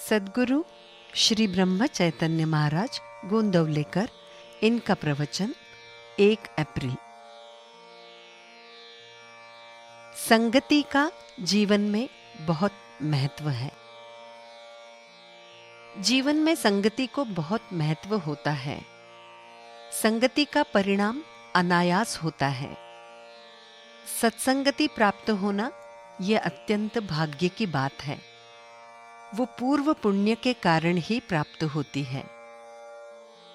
सद्गुरु श्री ब्रह्म चैतन्य महाराज गोंदवलेकर, इनका प्रवचन 1 अप्रैल। संगति का जीवन में बहुत महत्व है। जीवन में संगति को बहुत महत्व होता है। संगति का परिणाम अनायास होता है। सत्संगति प्राप्त होना यह अत्यंत भाग्य की बात है। वो पूर्व पुण्य के कारण ही प्राप्त होती है।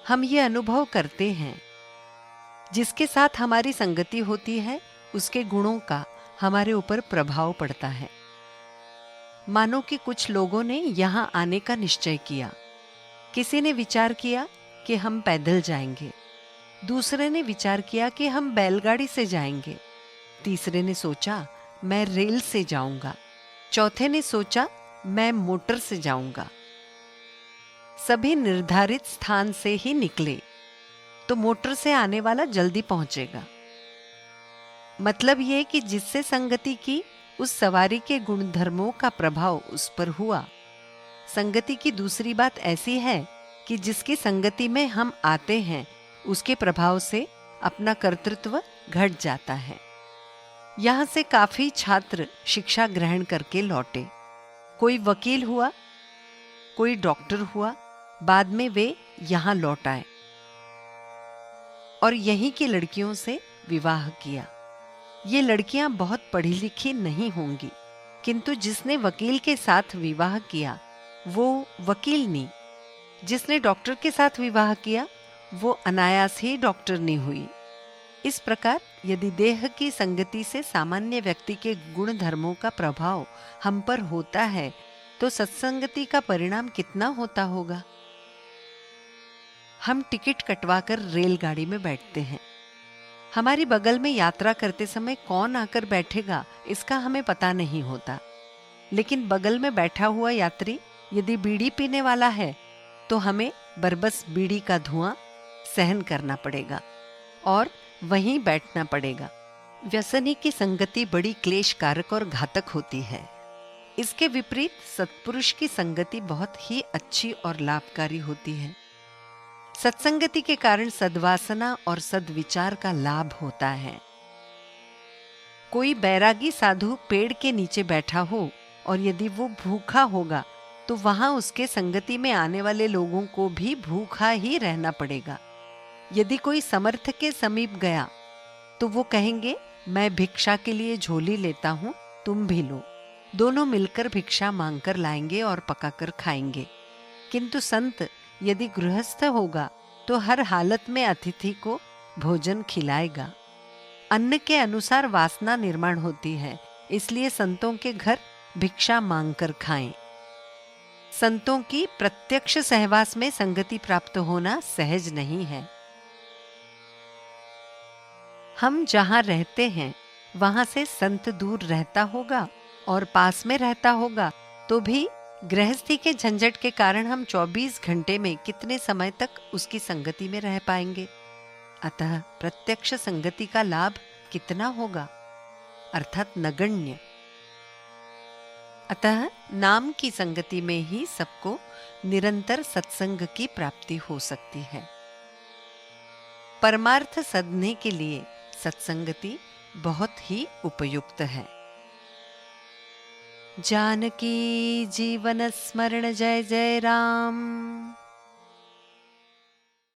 हम ये अनुभव करते हैं, जिसके साथ हमारी संगति होती है उसके गुणों का हमारे ऊपर प्रभाव पड़ता है। मानो कि कुछ लोगों ने यहाँ आने का निश्चय किया। किसी ने विचार किया कि हम पैदल जाएंगे, दूसरे ने विचार किया कि हम बैलगाड़ी से जाएंगे, तीसरे ने सोचा मैं रेल से जाऊंगा, चौथे ने सोचा मैं मोटर से जाऊंगा। सभी निर्धारित स्थान से ही निकले तो मोटर से आने वाला जल्दी पहुंचेगा। मतलब यह कि जिससे संगति की उस सवारी के गुणधर्मों का प्रभाव उस पर हुआ। संगति की दूसरी बात ऐसी है कि जिसकी संगति में हम आते हैं उसके प्रभाव से अपना कर्तृत्व घट जाता है। यहां से काफी छात्र शिक्षा ग्रहण करके लौटे। कोई वकील हुआ, कोई डॉक्टर हुआ, बाद में वे यहां लौट आए और यहीं की लड़कियों से विवाह किया। ये लड़कियां बहुत पढ़ी लिखी नहीं होंगी, किंतु जिसने वकील के साथ विवाह किया वो वकीलनी, जिसने डॉक्टर के साथ विवाह किया वो अनायास ही डॉक्टरनी हुई। इस प्रकार यदि देह की संगति से सामान्य व्यक्ति के गुण धर्मों का प्रभाव हम पर होता है तो सत्संगति का परिणाम कितना होता होगा। हम टिकट कटवाकर रेलगाड़ी में बैठते हैं। हमारी बगल में यात्रा करते समय कौन आकर बैठेगा इसका हमें पता नहीं होता, लेकिन बगल में बैठा हुआ यात्री यदि बीड़ी पीने वाला है तो हमें बरबस बीड़ी का धुआं सहन करना पड़ेगा और वहीं बैठना पड़ेगा। व्यसनी की संगति बड़ी क्लेशकारक और घातक होती है। इसके विपरीत सत्पुरुष की संगति बहुत ही अच्छी और लाभकारी होती है। सत्संगति के कारण सद्वासना और सद्विचार का लाभ होता है। कोई बैरागी साधु पेड़ के नीचे बैठा हो और यदि वो भूखा होगा तो वहां उसके संगति में आने वाले लोगों को भी भूखा ही रहना पड़ेगा। यदि कोई समर्थ के समीप गया तो वो कहेंगे मैं भिक्षा के लिए झोली लेता हूं, तुम भी लो। दोनों मिलकर भिक्षा मांगकर लाएंगे और पकाकर खाएंगे। किंतु संत यदि गृहस्थ होगा तो हर हालत में अतिथि को भोजन खिलाएगा। अन्न के अनुसार वासना निर्माण होती है, इसलिए संतों के घर भिक्षा मांगकर खाएं। संतों की प्रत्यक्ष सहवास में संगति प्राप्त होना सहज नहीं है। हम जहां रहते हैं वहां से संत दूर रहता होगा और पास में रहता होगा तो भी गृहस्थी के झंझट के कारण हम 24 घंटे में कितने समय तक उसकी संगति में रह पाएंगे। अतः प्रत्यक्ष संगति का लाभ कितना होगा, अर्थात नगण्य। अतः नाम की संगति में ही सबको निरंतर सत्संग की प्राप्ति हो सकती है। परमार्थ साधने के लिए सत्संगति बहुत ही उपयुक्त है। जानकी जीवन स्मरण जय जय राम।